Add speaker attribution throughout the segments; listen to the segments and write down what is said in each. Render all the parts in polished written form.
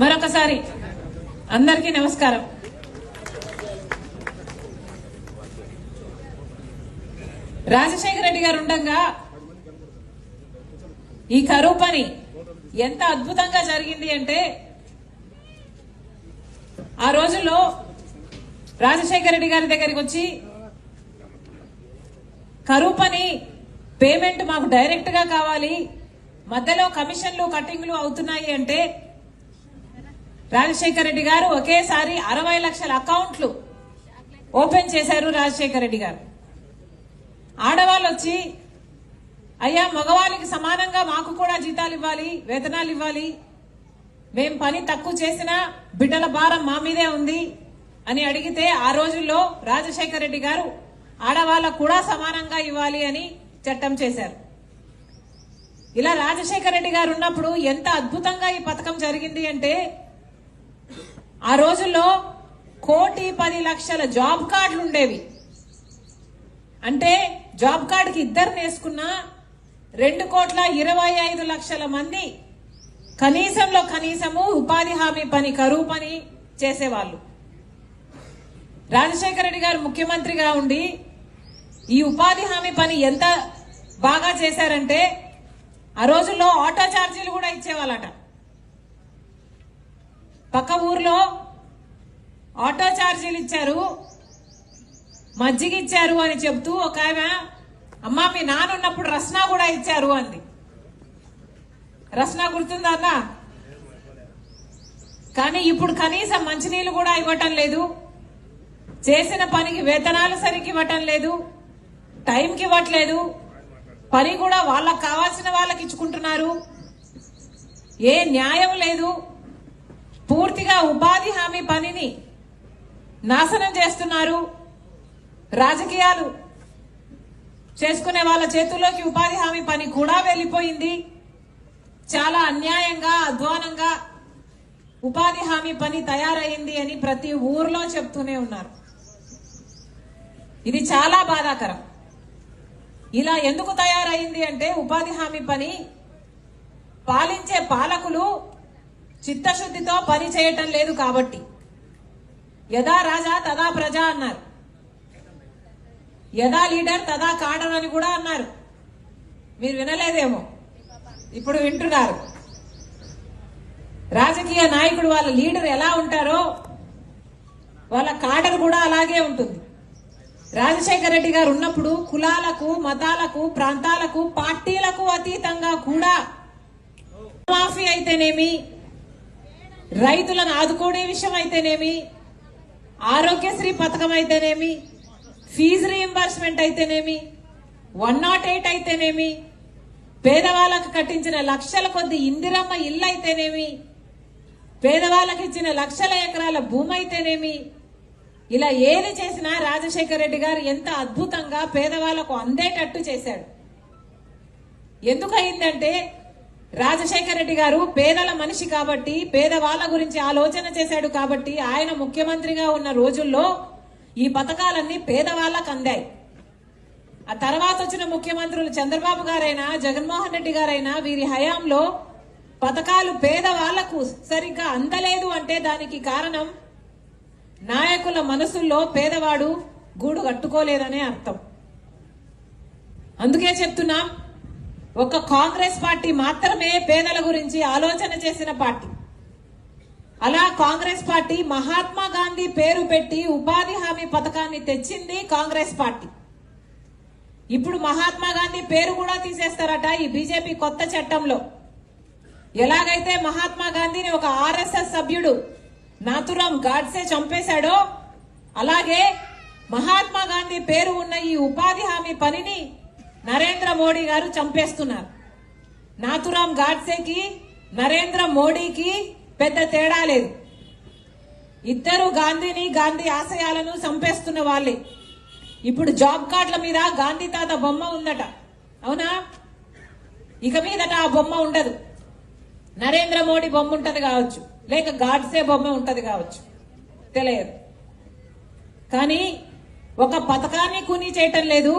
Speaker 1: మరొకసారి అందరికీ నమస్కారం. రాజశేఖర రెడ్డి గారు ఉండగా ఈ కరువు పని ఎంత అద్భుతంగా జరిగింది అంటే, ఆ రోజుల్లో రాజశేఖర రెడ్డి గారి దగ్గరికి వచ్చి కరువు పని పేమెంట్ మాకు డైరెక్ట్ గా కావాలి, మధ్యలో కమిషన్లు కటింగ్లు అవుతున్నాయి అంటే రాజశేఖర రెడ్డి గారు ఒకేసారి 60 లక్షల అకౌంట్లు ఓపెన్ చేశారు. రాజశేఖర రెడ్డి గారు ఆడవాళ్ళు వచ్చి, అయ్యా మగవాళ్ళకి సమానంగా మాకు కూడా జీతాలు ఇవ్వాలి, వేతనాలు ఇవ్వాలి, మేం పని తక్కువ చేసినా బిడ్డల భారం మా మీదే ఉంది అని అడిగితే, ఆ రోజుల్లో రాజశేఖర రెడ్డి గారు ఆడవాళ్ళకు కూడా సమానంగా ఇవ్వాలి అని చట్టం చేశారు. ఇలా రాజశేఖర రెడ్డి గారు ఉన్నప్పుడు ఎంత అద్భుతంగా ఈ పథకం జరిగింది అంటే, ఆ రోజుల్లో 1,10,00,000 జాబ్ కార్డులు ఉండేవి. అంటే జాబ్ కార్డుకి ఇద్దరు వేసుకున్న 2,25,00,000 మంది కనీసంలో కనీసము ఉపాధి హామీ పని, కరువు పని చేసేవాళ్ళు. రాజశేఖర రెడ్డి గారు ముఖ్యమంత్రిగా ఉండి ఈ ఉపాధి హామీ పని ఎంత బాగా చేశారంటే, ఆ రోజుల్లో ఆటో ఛార్జీలు కూడా ఇచ్చేవాళ్ళట. పక్క ఊర్లో ఆటో ఛార్జీలు ఇచ్చారు, మజ్జిగ ఇచ్చారు అని చెప్తూ ఒక ఆమె, అమ్మా మీ నాన్న ఉన్నప్పుడు రస్నా కూడా ఇచ్చారు అంది. రస్నా గుర్తుందా అన్న? కానీ ఇప్పుడు కనీసం మంచినీళ్ళు కూడా ఇవ్వటం లేదు, చేసిన పనికి వేతనాలు సరిగ్గా ఇవ్వటం లేదు, టైంకి ఇవ్వట్లేదు, పని కూడా వాళ్ళకి కావాల్సిన వాళ్ళకి ఇచ్చుకుంటున్నారు, ఏ న్యాయం లేదు, పూర్తిగా ఉపాధి హామీ పనిని నాశనం చేస్తున్నారు. రాజకీయాలు చేసుకునే వాళ్ళ చేతుల్లోకి ఉపాధి హామీ పని కూడా వెళ్లిపోయింది. చాలా అన్యాయంగా, అధ్వానంగా ఉపాధి హామీ పని తయారైంది అని ప్రతి ఊర్లో చెప్తూనే ఉన్నారు. ఇది చాలా బాధాకరం. ఇలా ఎందుకు తయారైంది అంటే, ఉపాధి హామీ పని పాలించే పాలకులు చిత్తశుద్ధితో పని చేయటం లేదు కాబట్టి. యథా రాజా తదా ప్రజ అన్నారు, యథా లీడర్ తదా కాడర్ అని కూడా అన్నారు. మీరు వినలేదేమో, ఇప్పుడు వింటున్నారు. రాజకీయ నాయకుడు వాళ్ళ లీడర్ ఎలా ఉంటారో వాళ్ళ కాడర్ కూడా అలాగే ఉంటుంది. రాజశేఖర రెడ్డి గారు ఉన్నప్పుడు కులాలకు, మతాలకు, ప్రాంతాలకు, పార్టీలకు అతీతంగా కూడా మాఫీ అయితేనేమి, రైతులను ఆదుకోనే విషయం అయితేనేమి, ఆరోగ్యశ్రీ పథకం అయితేనేమి, ఫీజు రీయింబర్స్మెంట్ అయితేనేమి, 108 అయితేనేమి, పేదవాళ్ళకు కట్టించిన లక్షల కొద్ది ఇందిరమ్మ ఇల్లు అయితేనేమి, పేదవాళ్ళకి ఇచ్చిన లక్షల ఎకరాల భూమి అయితేనేమి, ఇలా ఏది చేసినా రాజశేఖర రెడ్డి గారు ఎంత అద్భుతంగా పేదవాళ్లకు అందేటట్టు చేశాడు. ఎందుకు అయిందంటే, రాజశేఖర రెడ్డి గారు పేదల మనిషి కాబట్టి, పేదవాళ్ల గురించి ఆలోచన చేశాడు కాబట్టి, ఆయన ముఖ్యమంత్రిగా ఉన్న రోజుల్లో ఈ పథకాలన్నీ పేదవాళ్లకు అందాయి. ఆ తర్వాత వచ్చిన ముఖ్యమంత్రులు చంద్రబాబు గారైనా, జగన్మోహన్ రెడ్డి గారైనా, వీరి హయాంలో పథకాలు పేదవాళ్లకు సరిగ్గా అందలేదు అంటే దానికి కారణం నాయకుల మనసుల్లో పేదవాడు గూడు కట్టుకోలేదనే అర్థం. అందుకే చెప్తున్నాం, ఒక కాంగ్రెస్ పార్టీ మాత్రమే పేదల గురించి ఆలోచన చేసిన పార్టీ. అలా కాంగ్రెస్ పార్టీ మహాత్మా గాంధీ పేరు పెట్టి ఉపాధి హామీ పథకాన్ని తెచ్చింది కాంగ్రెస్ పార్టీ. ఇప్పుడు మహాత్మా గాంధీ పేరు కూడా తీసేస్తారట ఈ బీజేపీ కొత్త చట్టంలో. ఎలాగైతే మహాత్మా గాంధీని ఒక ఆర్ఎస్ఎస్ సభ్యుడు నాథురాం గాడ్సే చంపేశాడో, అలాగే మహాత్మా గాంధీ పేరు ఉన్న ఈ ఉపాధి హామీ పనిని నరేంద్ర మోడీ గారు చంపేస్తున్నారు. నాథురాం గాడ్సేకి, నరేంద్ర మోడీకి పెద్ద తేడా లేదు. ఇద్దరు గాంధీని, గాంధీ ఆశయాలను చంపేస్తున్న వాళ్ళే. ఇప్పుడు జాబ్ కార్డుల మీద గాంధీ తాత బొమ్మ ఉందట, అవునా? ఇక మీదట ఆ బొమ్మ ఉండదు. నరేంద్ర మోడీ బొమ్మ ఉంటది కావచ్చు, లేక గాడ్సే బొమ్మ ఉంటది కావచ్చు, తెలియదు. కానీ ఒక పథకాన్ని కూనీ చేయటం లేదు,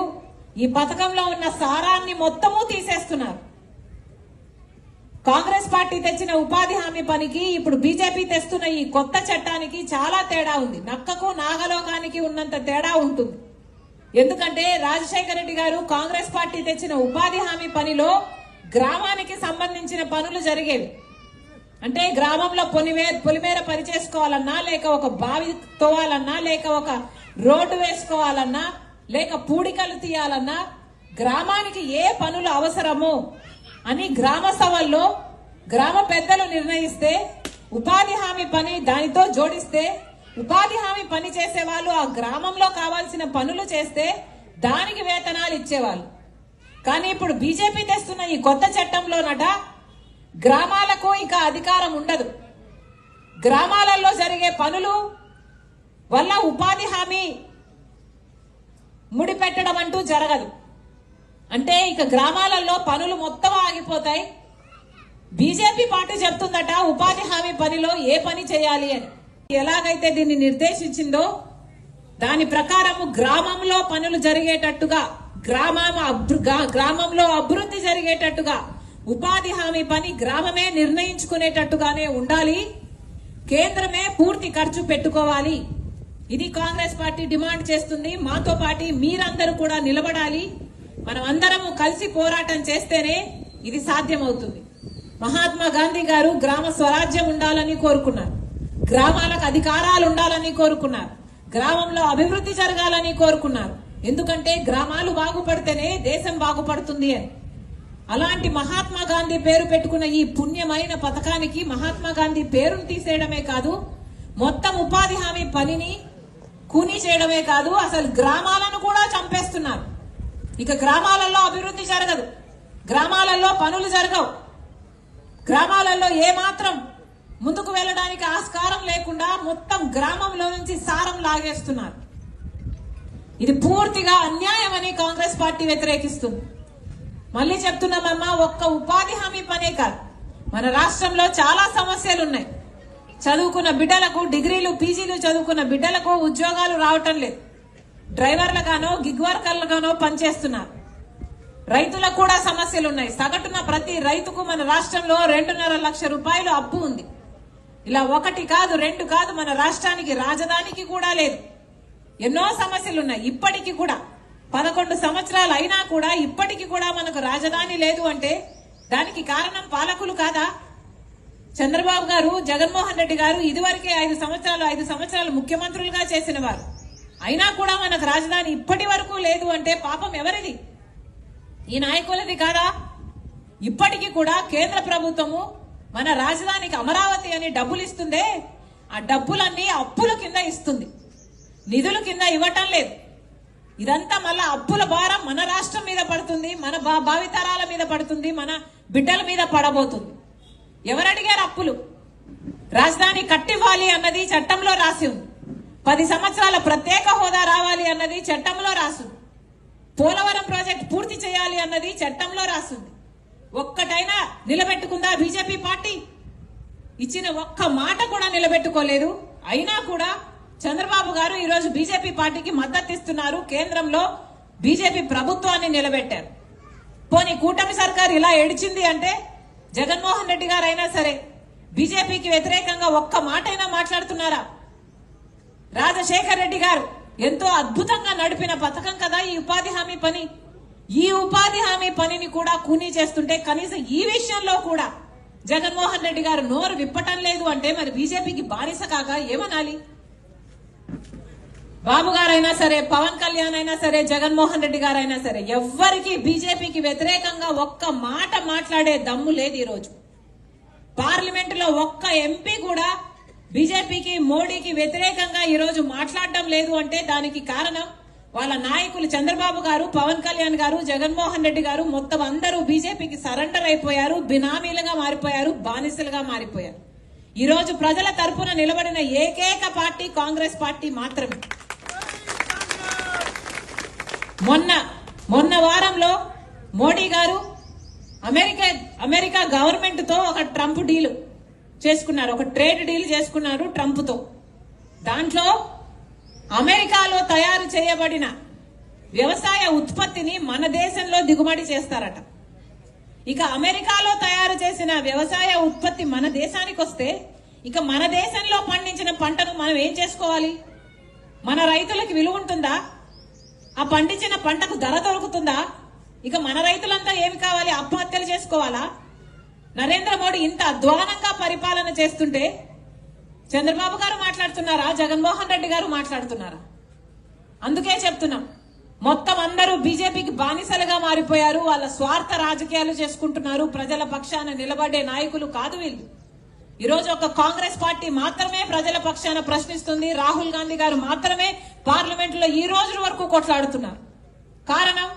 Speaker 1: ఈ పథకంలో ఉన్న సారాన్ని మొత్తము తీసేస్తున్నారు. కాంగ్రెస్ పార్టీ తెచ్చిన ఉపాధి హామీ పనికి ఇప్పుడు బీజేపీ తెస్తున్న ఈ కొత్త చట్టానికి చాలా తేడా ఉంది. నక్కకు నాగలోకానికి ఉన్నంత తేడా ఉంటుంది. ఎందుకంటే రాజశేఖర రెడ్డి గారు కాంగ్రెస్ పార్టీ తెచ్చిన ఉపాధి హామీ పనిలో గ్రామానికి సంబంధించిన పనులు జరిగేవి. అంటే గ్రామంలో పొలిమేర పని చేసుకోవాలన్నా, లేక ఒక బావి తోవాలన్నా, లేక ఒక రోడ్డు వేసుకోవాలన్నా, లేక పూడికలు తీయాలన్నా, గ్రామానికి ఏ పనులు అవసరమో అని గ్రామ సభల్లో గ్రామ పెద్దలు నిర్ణయిస్తే ఉపాధి హామీ పని దానితో జోడిస్తే ఉపాధి హామీ పని చేసే వాళ్ళు ఆ గ్రామంలో కావాల్సిన పనులు చేస్తే దానికి వేతనాలు ఇచ్చేవాళ్ళు. కానీ ఇప్పుడు బీజేపీ తెస్తున్న ఈ కొత్త చట్టంలోనట గ్రామాలకు ఇక అధికారం ఉండదు. గ్రామాలలో జరిగే పనులు వల్ల ఉపాధి హామీ ముడిపెట్టడం అంటూ జరగదు. అంటే ఇక గ్రామాలలో పనులు మొత్తం ఆగిపోతాయి. బీజేపీ పార్టీ చెప్తుందట ఉపాధి హామీ పనిలో ఏ పని చేయాలి అని. ఎలాగైతే దీన్ని నిర్దేశించిందో దాని ప్రకారము గ్రామంలో పనులు జరిగేటట్టుగా, గ్రామంలో అభివృద్ధి జరిగేటట్టుగా ఉపాధి హామీ పని గ్రామమే నిర్ణయించుకునేటట్టుగానే ఉండాలి. కేంద్రమే పూర్తి ఖర్చు పెట్టుకోవాలి. ఇది కాంగ్రెస్ పార్టీ డిమాండ్ చేస్తుంది. మాతో పాటు మీరందరూ కూడా నిలబడాలి. మనం అందరము కలిసి పోరాటం చేస్తేనే ఇది సాధ్యమవుతుంది. మహాత్మా గాంధీ గారు గ్రామ స్వరాజ్యం ఉండాలని కోరుకున్నారు. గ్రామాలకు అధికారాలు ఉండాలని కోరుకున్నారు. గ్రామంలో అభివృద్ధి జరగాలని కోరుకున్నారు. ఎందుకంటే గ్రామాలు బాగుపడితేనే దేశం బాగుపడుతుంది అని. అలాంటి మహాత్మా గాంధీ పేరు పెట్టుకున్న ఈ పుణ్యమైన పథకానికి మహాత్మా గాంధీ పేరును తీసేయడమే కాదు, మొత్తం ఉపాధి హామీ పనిని కూనీ చేయడమే కాదు, అసలు గ్రామాలను కూడా చంపేస్తున్నారు. ఇక గ్రామాలలో అభివృద్ధి జరగదు, గ్రామాలలో పనులు జరగవు, గ్రామాలలో ఏమాత్రం ముందుకు వెళ్ళడానికి ఆస్కారం లేకుండా మొత్తం గ్రామంలో నుంచి సారం లాగేస్తున్నారు. ఇది పూర్తిగా అన్యాయం అని కాంగ్రెస్ పార్టీ వ్యతిరేకిస్తుంది. మళ్ళీ చెప్తున్నామమ్మా, ఒక్క ఉపాధి హామీ పనే కాదు, మన రాష్ట్రంలో చాలా సమస్యలు ఉన్నాయి. చదువుకున్న బిడ్డలకు, డిగ్రీలు పీజీలు చదువుకున్న బిడ్డలకు ఉద్యోగాలు రావటం లేదు. డ్రైవర్లుగానో గిగ్ వర్కర్లుగానో పనిచేస్తున్నారు. రైతులకు కూడా సమస్యలు ఉన్నాయి. సగటున ప్రతి రైతుకు మన రాష్ట్రంలో 2.5 లక్షల రూపాయలు అప్పు ఉంది. ఇలా ఒకటి కాదు, రెండు కాదు, మన రాష్ట్రానికి రాజధానికి కూడా లేదు. ఎన్నో సమస్యలు ఉన్నాయి. ఇప్పటికీ కూడా 11 సంవత్సరాలు అయినా కూడా ఇప్పటికీ కూడా మనకు రాజధాని లేదు అంటే దానికి కారణం పాలకులు కాదా? చంద్రబాబు గారు, జగన్మోహన్ రెడ్డి గారు ఇదివరకే 5 సంవత్సరాలు ముఖ్యమంత్రులుగా చేసిన వారు. అయినా కూడా మనకు రాజధాని ఇప్పటి వరకు లేదు అంటే పాపం ఎవరిది? ఈ నాయకులది కాదా? ఇప్పటికీ కూడా కేంద్ర ప్రభుత్వము మన రాజధానికి అమరావతి అని డబ్బులు ఇస్తుందే, ఆ డబ్బులన్నీ అప్పుల కింద ఇస్తుంది, నిధుల కింద ఇవ్వటం లేదు. ఇదంతా మళ్ళా అప్పుల భారం మన రాష్ట్రం మీద పడుతుంది, మన భావితరాల మీద పడుతుంది, మన బిడ్డల మీద పడబోతుంది. ఎవరు అడిగారు అప్పులు? రాజధాని కట్టివ్వాలి అన్నది చట్టంలో రాసి ఉంది. 10 సంవత్సరాల ప్రత్యేక హోదా రావాలి అన్నది చట్టంలో రాసింది. పోలవరం ప్రాజెక్ట్ పూర్తి చేయాలి అన్నది చట్టంలో రాసింది. ఒక్కటైనా నిలబెట్టుకుందా బీజేపీ పార్టీ? ఇచ్చిన ఒక్క మాట కూడా నిలబెట్టుకోలేదు. అయినా కూడా చంద్రబాబు గారు ఈరోజు బీజేపీ పార్టీకి మద్దతు ఇస్తున్నారు. కేంద్రంలో బీజేపీ ప్రభుత్వాన్ని నిలబెట్టారు. పోనీ కూటమి సర్కారు ఇలా ఏడిచింది అంటే జగన్మోహన్ రెడ్డి గారు అయినా సరే బీజేపీకి వ్యతిరేకంగా ఒక్క మాట అయినా మాట్లాడుతున్నారా? రాజశేఖర రెడ్డి గారు ఎంతో అద్భుతంగా నడిపిన పథకం కదా ఈ ఉపాధి హామీ పని. ఈ ఉపాధి హామీ పనిని కూడా కూనీ చేస్తుంటే కనీసం ఈ విషయంలో కూడా జగన్మోహన్ రెడ్డి గారు నోరు విప్పటం లేదు అంటే మరి బీజేపీకి బానిస కాక ఏమనాలి? బాబు గారైనా సరే, పవన్ కళ్యాణ్ అయినా సరే, జగన్మోహన్ రెడ్డి గారైనా సరే ఎవ్వరికి బీజేపీకి వ్యతిరేకంగా ఒక్క మాట మాట్లాడే దమ్ము లేదు. ఈ రోజు పార్లమెంటులో ఒక్క ఎంపీ కూడా బీజేపీకి, మోడీకి వ్యతిరేకంగా ఈ రోజు మాట్లాడడం లేదు అంటే దానికి కారణం వాళ్ళ నాయకులు చంద్రబాబు గారు, పవన్ కళ్యాణ్ గారు, జగన్మోహన్ రెడ్డి గారు మొత్తం అందరూ బీజేపీకి సరెండర్ అయిపోయారు, బినామీలుగా మారిపోయారు, బానిసలుగా మారిపోయారు. ఈ రోజు ప్రజల తరపున నిలబడిన ఏకైక పార్టీ కాంగ్రెస్ పార్టీ మాత్రమే. మొన్న వారంలో మోడీ గారు అమెరికా గవర్నమెంట్ తో ఒక ట్రంప్ డీల్ చేసుకున్నారు, ఒక ట్రేడ్ డీల్ చేసుకున్నారు ట్రంప్ తో. దాంట్లో అమెరికాలో తయారు చేయబడిన వ్యవసాయ ఉత్పత్తిని మన దేశంలో దిగుమతి చేస్తారట. ఇక అమెరికాలో తయారు చేసిన వ్యవసాయ ఉత్పత్తి మన దేశానికి వస్తే ఇక మన దేశంలో పండించిన పంటను మనం ఏం చేసుకోవాలి? మన రైతులకు విలువ ఉంటుందా? ఆ పండించిన పంటకు ధర దొరుకుతుందా? ఇక మన రైతులంతా ఏమి కావాలి? ఆత్మహత్యలు చేసుకోవాలా? నరేంద్ర మోడీ ఇంత అధ్వానంగా పరిపాలన చేస్తుంటే చంద్రబాబు గారు మాట్లాడుతున్నారా? జగన్మోహన్ రెడ్డి గారు మాట్లాడుతున్నారా? అందుకే చెప్తున్నాం, మొత్తం అందరూ బీజేపీకి బానిసలుగా మారిపోయారు. వాళ్ళ స్వార్థ రాజకీయాలు చేసుకుంటున్నారు. ప్రజల పక్షాన నిలబడే నాయకులు కాదు వీళ్ళు. ఈరోజు ఒక కాంగ్రెస్ పార్టీ మాత్రమే ప్రజల పక్షాన ప్రశ్నిస్తుంది. రాహుల్ గాంధీ గారు మాత్రమే పార్లమెంట్ లో ఈ రోజు వరకు కొట్లాడుతున్నారు. కారణం,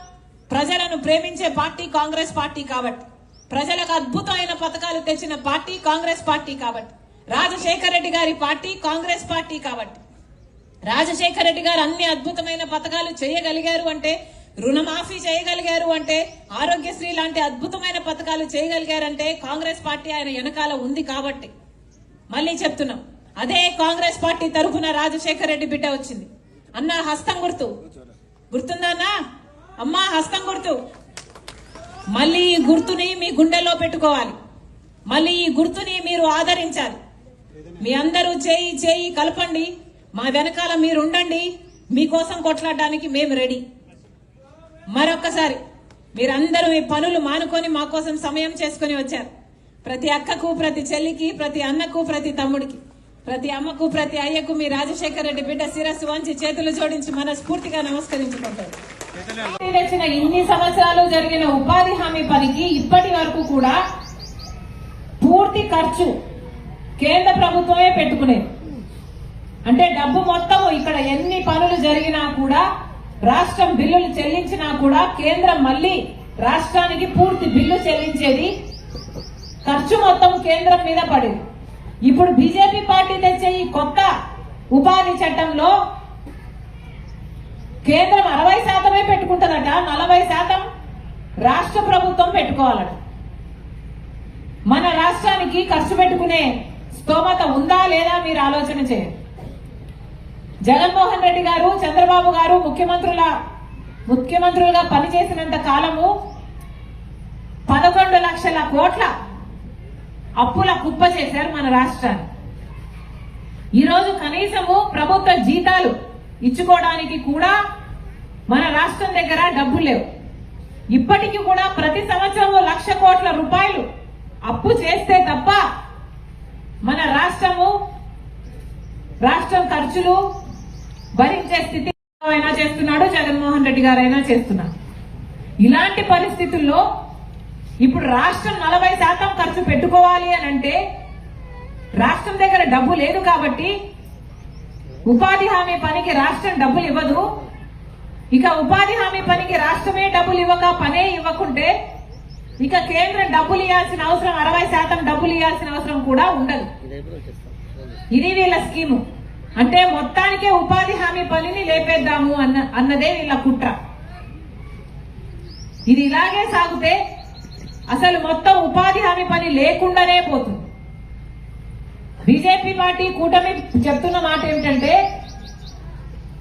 Speaker 1: ప్రజలను ప్రేమించే పార్టీ కాంగ్రెస్ పార్టీ కాబట్టి, ప్రజలకు అద్భుతమైన పథకాలు తెచ్చిన పార్టీ కాంగ్రెస్ పార్టీ కాబట్టి, రాజశేఖర రెడ్డి గారి పార్టీ కాంగ్రెస్ పార్టీ కాబట్టి, రాజశేఖర రెడ్డి గారు అన్ని అద్భుతమైన పథకాలు చేయగలిగారు అంటే, రుణమాఫీ చేయగలిగారు అంటే, ఆరోగ్యశ్రీ లాంటి అద్భుతమైన పథకాలు చేయగలిగారంటే కాంగ్రెస్ పార్టీ ఆయన వెనకాల ఉంది కాబట్టి. మళ్ళీ చెప్తున్నాం, అదే కాంగ్రెస్ పార్టీ తరఫున రాజశేఖర రెడ్డి బిడ్డ వచ్చింది. అన్న హస్తం గుర్తు గుర్తుందా అన్న? అమ్మా హస్తం గుర్తు. మళ్ళీ ఈ గుర్తుని మీ గుండెల్లో పెట్టుకోవాలి. మళ్ళీ ఈ గుర్తుని మీరు ఆదరించాలి. మీ అందరూ చేయి చేయి కలపండి. మా వెనకాల మీరు ఉండండి. మీకోసం కొట్లాడడానికి మేము రెడీ. మరొక్కసారి మీరందరూ మీ పనులు మానుకొని మా కోసం సమయం చేసుకుని వచ్చారు. ప్రతి అక్కకు, ప్రతి చెల్లికి, ప్రతి అన్నకు, ప్రతి తమ్ముడికి, ప్రతి అమ్మకు, ప్రతి అయ్యకు మీ రాజశేఖర రెడ్డి బిడ్డ శిరస్సు వంచి చేతులు జోడించి మనస్ఫూర్తిగా నమస్కరించుకుంటారు. తెచ్చిన ఇన్ని సంవత్సరాలు జరిగిన ఉపాధి హామీ పనికి ఇప్పటి వరకు కూడా పూర్తి ఖర్చు కేంద్ర ప్రభుత్వమే పెట్టుకునేది. అంటే డబ్బు మొత్తం ఇక్కడ ఎన్ని పనులు జరిగినా కూడా, రాష్ట్రం బిల్లులు చెల్లించినా కూడా కేంద్రం మళ్ళీ రాష్ట్రానికి పూర్తి బిల్లు చెల్లించేది. ఖర్చు మొత్తం కేంద్రం మీద పడేది. ఇప్పుడు బీజేపీ పార్టీ తెచ్చే ఈ కొత్త ఉపాధి చట్టంలో కేంద్రం 60% పెట్టుకుంటుందట, 40% రాష్ట్ర ప్రభుత్వం పెట్టుకోవాలట. మన రాష్ట్రానికి ఖర్చు పెట్టుకునే స్తోమత ఉందా లేదా మీరు ఆలోచన చేయండి. జగన్మోహన్ రెడ్డి గారు, చంద్రబాబు గారు ముఖ్యమంత్రులుగా పనిచేసినంత కాలము 11 లక్షల కోట్ల అప్పుల కుప్ప చేశారు మన రాష్ట్రాన్ని. ఈరోజు కనీసము ప్రభుత్వ జీతాలు ఇచ్చుకోవడానికి కూడా మన రాష్ట్రం దగ్గర డబ్బులు లేవు. ఇప్పటికీ కూడా ప్రతి సంవత్సరము 1,00,000 కోట్ల రూపాయలు అప్పు చేస్తే తప్ప మన రాష్ట్రం ఖర్చులు భరించే స్థితి అయినా చేస్తున్నాడు, జగన్మోహన్ రెడ్డి గారైనా చేస్తున్నారు. ఇలాంటి పరిస్థితుల్లో ఇప్పుడు రాష్ట్రం 40% ఖర్చు పెట్టుకోవాలి అని అంటే రాష్ట్రం దగ్గర డబ్బు లేదు కాబట్టి ఉపాధి హామీ పనికి రాష్ట్రం డబ్బులు ఇవ్వదు. ఇక ఉపాధి హామీ పనికి రాష్ట్రమే డబ్బులు ఇవ్వక, పనే ఇవ్వకుంటే ఇక కేంద్రం డబ్బులు ఇవ్వాల్సిన అవసరం, 60% డబ్బులు ఇవ్వాల్సిన అవసరం కూడా ఉండదు. ఇది వీళ్ళ స్కీము. అంటే మొత్తానికే ఉపాధి హామీ పనిని లేపేద్దాము అన్నదే వీళ్ళ కుట్ర. ఇది ఇలాగే సాగితే అసలు మొత్తం ఉపాధి హామీ పని లేకుండానే పోతుంది. బీజేపీ పార్టీ కూటమి చెప్తున్న మాట ఏమిటంటే,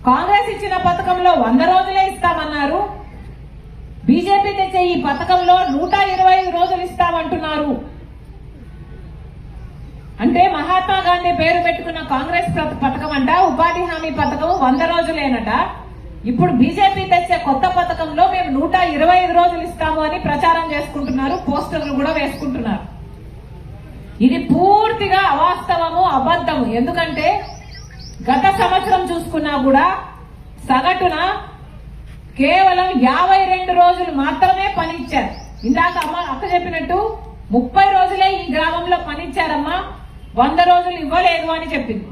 Speaker 1: కాంగ్రెస్ ఇచ్చిన పథకంలో 100 రోజులే ఇస్తామన్నారు, బీజేపీ తెచ్చే ఈ పథకంలో 125 రోజులు ఇస్తామంటున్నారు. అంటే మహాత్మా గాంధీ పేరు పెట్టుకున్న కాంగ్రెస్ పథకం అంట, ఉపాధి హామీ పథకం 100 రోజులేనట. ఇప్పుడు బీజేపీ తెచ్చే కొత్త పథకంలో మేము 125 రోజులు ఇస్తాము అని ప్రచారం చేసుకుంటున్నారు, పోస్టర్లు కూడా వేసుకుంటున్నారు. ఇది పూర్తిగా అవాస్తవము, అబద్ధము. ఎందుకంటే గత సంవత్సరం చూసుకున్నా కూడా సగటున కేవలం 52 రోజులు మాత్రమే పని ఇచ్చారు. ఇందాక అక్క చెప్పినట్టు 30 రోజులే ఈ గ్రామంలో పని ఇచ్చారమ్మా, 100 రోజులు ఇవ్వలేదు అని చెప్పింది.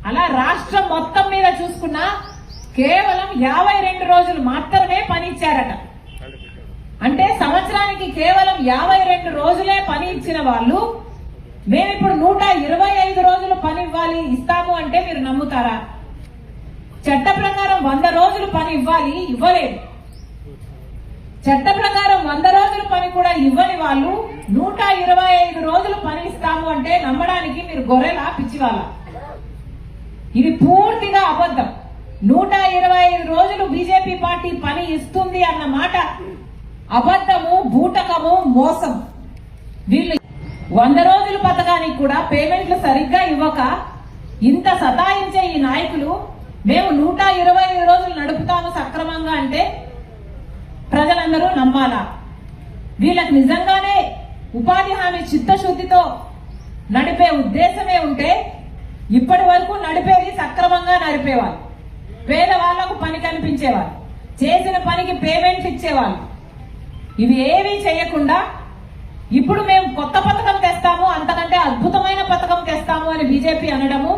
Speaker 1: అలా రాష్ట్రం మొత్తం మీద చూసుకున్నా కేవలం 52 రోజులు మాత్రమే పని ఇచ్చారట. అంటే సంవత్సరానికి కేవలం 52 రోజులే పని ఇచ్చిన వాళ్ళు మేమిప్పుడు 125 రోజులు పని ఇస్తాము అంటే మీరు నమ్ముతారా? చట్ట ప్రకారం 100 రోజులు పని ఇవ్వాలి, ఇవ్వలేదు. చట్ట ప్రకారం 100 రోజుల పని కూడా ఇవ్వని వాళ్ళు 125 రోజులు పని ఇస్తాము అంటే నమ్మడానికి మీరు గొర్రెలా, పిచ్చివాళ్ళ? ఇది పూర్తిగా అబద్ధం. 125 రోజులు బీజేపీ పార్టీ పని ఇస్తుంది అన్న మాట అబద్ధము, బూటకము, మోసం. వీళ్ళు 100 రోజుల పథకానికి కూడా పేమెంట్లు సరిగ్గా ఇవ్వక ఇంత సతాయించే ఈ నాయకులు మేము 125 రోజులు నడుపుతాము సక్రమంగా అంటే ప్రజలందరూ నమ్మాలా? వీళ్ళకి నిజంగానే ఉపాధి హామీ చిత్తశుద్ధితో నడిపే ఉద్దేశమే ఉంటే ఇప్పటి వరకు నడిపేది సక్రమంగా నడిపేవాళ్ళు, పేదవాళ్లకు పని కనిపించేవాళ్ళు, చేసిన పనికి పేమెంట్ ఇచ్చేవాళ్ళు. ఇవి ఏమీ చేయకుండా ఇప్పుడు మేము కొత్త పథకం తెస్తాము, అంతకంటే అద్భుతమైన పథకం తెస్తాము అని బీజేపీ అనడము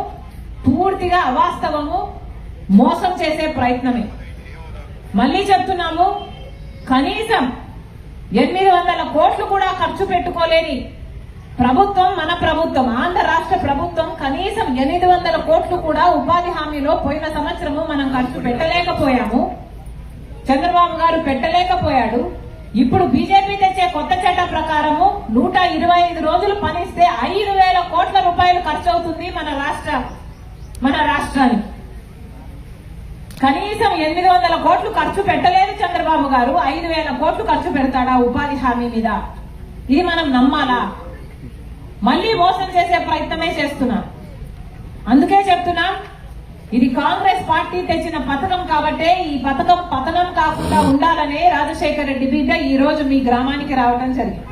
Speaker 1: పూర్తిగా అవాస్తవము, మోసం చేసే ప్రయత్నమే. మళ్ళీ చెప్తున్నాము, కనీసం 800 కోట్లు కూడా ఖర్చు పెట్టుకోలేని ప్రభుత్వం మన ప్రభుత్వం, ఆంధ్ర రాష్ట్ర ప్రభుత్వం కనీసం 800 కోట్లు కూడా ఉపాధి హామీలో పోయిన సంవత్సరము మనం ఖర్చు పెట్టలేకపోయాము. చంద్రబాబు గారు పెట్టలేకపోయాడు. ఇప్పుడు బీజేపీ తెచ్చే కొత్త చట్టం ప్రకారము 125 రోజులు పనిస్తే 5,000 కోట్ల రూపాయలు ఖర్చు అవుతుంది మన రాష్ట్రానికి. కనీసం 800 కోట్లు ఖర్చు పెట్టలేదు చంద్రబాబు గారు, 5,000 కోట్లు ఖర్చు పెడతాడా ఉపాధి హామీ మీద? ఇది మనం నమ్మాలా? మళ్ళీ మోసం చేసే ప్రయత్నమే చేస్తున్నాం. అందుకే చెప్తున్నా, ఇది కాంగ్రెస్ పార్టీ తెచ్చిన పథకం కాబట్టే ఈ పథకం పతనం కాకుండా ఉండాలనే రాజశేఖర రెడ్డి బిడ్డ ఈ రోజు మీ గ్రామానికి రావడం జరిగింది.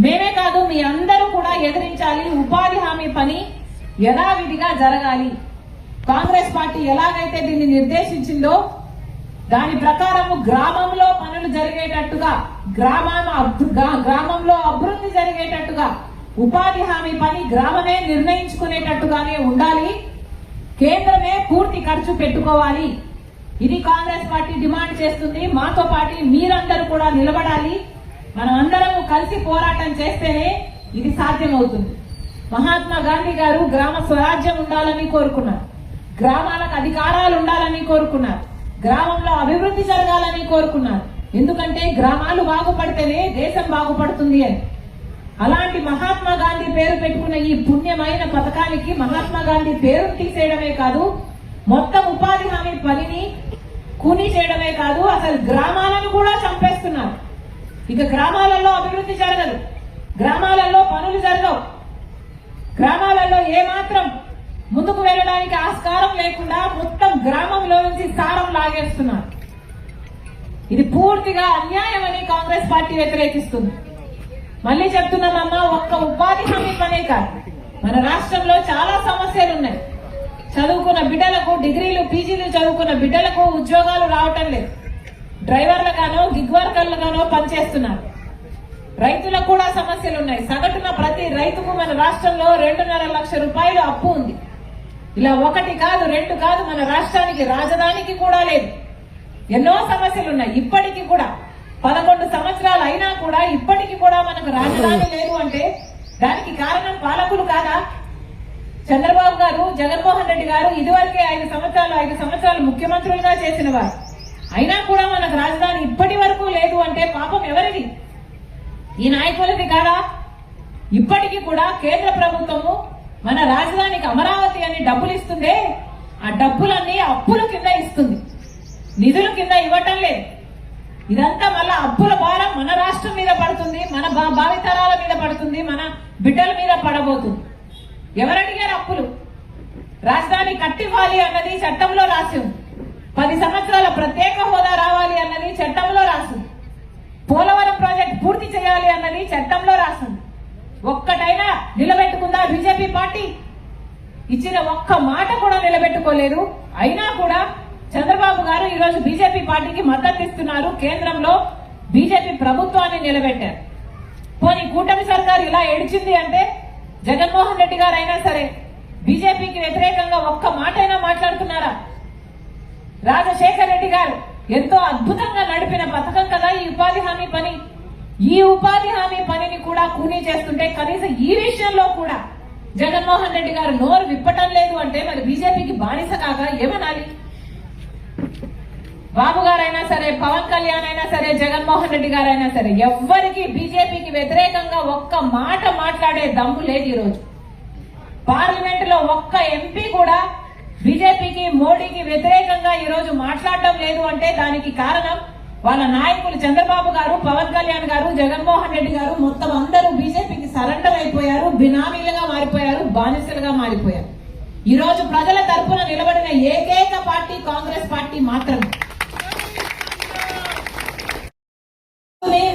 Speaker 1: మేమే కాదు, మీ అందరూ కూడా ఎదిరించాలి. ఉపాధి హామీ పని యథావిధిగా జరగాలి. కాంగ్రెస్ పార్టీ ఎలాగైతే దీన్ని నిర్దేశించిందో దాని ప్రకారము గ్రామంలో పనులు జరిగేటట్టుగా, గ్రామంలో అభివృద్ధి జరిగేటట్టుగా ఉపాధి హామీ పని గ్రామమే నిర్ణయించుకునేటట్టుగానే ఉండాలి. కేంద్రమే పూర్తి ఖర్చు పెట్టుకోవాలి. ఇది కాంగ్రెస్ పార్టీ డిమాండ్ చేస్తుంది. మాతో పాటు మీరందరూ కూడా నిలబడాలి. మనం అందరము కలిసి పోరాటం చేస్తేనే ఇది సాధ్యమవుతుంది. మహాత్మా గాంధీ గారు గ్రామ స్వరాజ్యం ఉండాలని కోరుకున్నారు, గ్రామాలకు అధికారాలు ఉండాలని కోరుకున్నారు, గ్రామంలో అభివృద్ధి జరగాలని కోరుకున్నారు. ఎందుకంటే గ్రామాలు బాగుపడితేనే దేశం బాగుపడుతుంది అని. అలాంటి మహాత్మా గాంధీ పేరు పెట్టుకున్న ఈ పుణ్యమైన పథకానికి మహాత్మా గాంధీ పేరు తీసేయడమే కాదు, మొత్తం ఉపాధి హామీ పనిని కూని చేయడమే కాదు, అసలు గ్రామాలను కూడా చంపేస్తున్నారు. ఇక గ్రామాలలో అభివృద్ధి జరగదు, గ్రామాలలో పనులు జరగవు, గ్రామాలలో ఏమాత్రం ముందుకు వెళ్ళడానికి ఆస్కారం లేకుండా మొత్తం గ్రామంలో నుంచి సారం లాగేస్తున్నారు. ఇది పూర్తిగా అన్యాయం అని కాంగ్రెస్ పార్టీ వ్యతిరేకిస్తుంది. మళ్ళీ చెప్తున్నామమ్మా, ఒక్క ఉపాధి హామీ పనే కాదు, మన రాష్ట్రంలో చాలా సమస్యలు ఉన్నాయి. చదువుకున్న బిడ్డలకు, డిగ్రీలు పీజీలు చదువుకున్న బిడ్డలకు ఉద్యోగాలు రావటం లేదు. డ్రైవర్లుగానో గిగ్ వర్కర్లుగానో పనిచేస్తున్నారు. రైతులకు కూడా సమస్యలు ఉన్నాయి. సగటున ప్రతి రైతుకు మన రాష్ట్రంలో 2.5 లక్షల రూపాయలు అప్పు ఉంది. ఇలా 1 కాదు 2 కాదు, మన రాష్ట్రానికి రాజధానికి కూడా లేదు. ఎన్నో సమస్యలు ఉన్నాయి. ఇప్పటికీ కూడా 11 సంవత్సరాలు అయినా కూడా ఇప్పటికీ కూడా మనకు రాజధాని లేదు అంటే దానికి కారణం పాలకులు కాదా? చంద్రబాబు గారు, జగన్మోహన్ రెడ్డి గారు ఇదివరకే 5 సంవత్సరాలు ముఖ్యమంత్రులుగా చేసిన వారు. అయినా కూడా మనకు రాజధాని ఇప్పటి వరకు లేదు అంటే పాపం ఎవరిది? ఈ నాయకులది కాదా? ఇప్పటికీ కూడా కేంద్ర ప్రభుత్వము మన రాజధానికి అమరావతి అని డబ్బులు ఇస్తుందే, ఆ డబ్బులన్నీ అప్పుల కింద ఇస్తుంది, నిధుల కింద ఇవ్వటం లేదు. ఇదంతా మళ్ళా అప్పుల భారం మన రాష్ట్రం మీద పడుతుంది, మన భావితరాల మీద పడుతుంది, మన బిడ్డల మీద పడబోతుంది. ఎవరడిగారు అప్పులు? రాజధాని కట్టివ్వాలి అన్నది చట్టంలో రాసి ఉంది. 10 సంవత్సరాల ప్రత్యేక హోదా రావాలి అన్నది చట్టంలో రాసింది. పోలవరం ప్రాజెక్ట్ పూర్తి చేయాలి అన్నది చట్టంలో రాసింది. ఒక్కటైనా నిలబెట్టుకుందా బీజేపీ పార్టీ? ఇచ్చిన ఒక్క మాట కూడా నిలబెట్టుకోలేదు. అయినా కూడా చంద్రబాబు గారు ఈ రోజు బీజేపీ పార్టీకి మద్దతు ఇస్తున్నారు. కేంద్రంలో బీజేపీ ప్రభుత్వాన్ని నిలబెట్టారు. పోనీ కూటమి సర్కారు ఇలా ఏడ్చింది అంటే జగన్మోహన్ రెడ్డి గారు అయినా సరే బీజేపీకి వ్యతిరేకంగా ఒక్క మాటైనా మాట్లాడుతున్నారా? రాజశేఖర రెడ్డి గారు ఎంతో అద్భుతంగా నడిపిన పథకం కదా ఈ ఉపాధి హామీ పని. ఈ ఉపాధి హామీ పనిని కూడా కూనీ చేస్తుంటే కనీసం ఈ విషయంలో కూడా జగన్మోహన్ రెడ్డి గారు నోరు విప్పటం లేదు అంటే మరి బీజేపీకి బానిస కాగా ఏమనాలి? బాబు గారైనా సరే, పవన్ కళ్యాణ్ అయినా సరే, జగన్మోహన్ రెడ్డి గారైనా సరే ఎవ్వరికి బీజేపీకి వ్యతిరేకంగా ఒక్క మాట మాట్లాడే దమ్ము లేదు. ఈ రోజు పార్లమెంట్ లో ఒక్క ఎంపీ కూడా బీజేపీకి, మోడీకి వ్యతిరేకంగా ఈ రోజు మాట్లాడటం లేదు అంటే దానికి కారణం వాళ్ళ నాయకులు చంద్రబాబు గారు, పవన్ కళ్యాణ్ గారు, జగన్మోహన్ రెడ్డి గారు మొత్తం అందరూ బీజేపీకి సరెండర్ అయిపోయారు, బినామీలుగా మారిపోయారు, బానిసలుగా మారిపోయారు. ఈ రోజు ప్రజల తరపున నిలబడిన ఏకైక పార్టీ కాంగ్రెస్ పార్టీ మాత్రమే.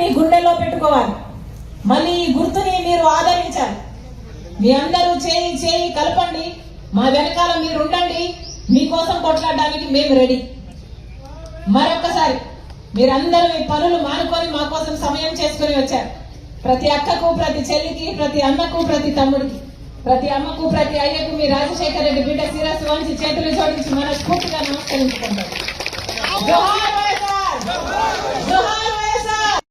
Speaker 1: మీ గుండెల్లో పెట్టుకోవాలి. మళ్ళీ ఈ గుర్తుని మీరు ఆదరించాలి. మీ అందరూ చేయి చేయి కలపండి. మా వెనకాల మీరు ఉండండి. మీకోసం కొట్లాడడానికి మేము రెడీ. మరొకసారి మీరందరూ మీ పనులు మానుకొని మా కోసం సమయం చేసుకుని వచ్చారు. ప్రతి అక్కకు, ప్రతి చెల్లికి, ప్రతి అన్నకు, ప్రతి తమ్ముడికి, ప్రతి అమ్మకు, ప్రతి అయ్యకు మీ రాజశేఖర రెడ్డి బిడ్డ శిరస్సు వంచి చేతులు జోడించి మనస్ఫూర్తిగా నమస్కరించుకుంటారు. జోహార్ వైఎస్ఆర్. జోహార్.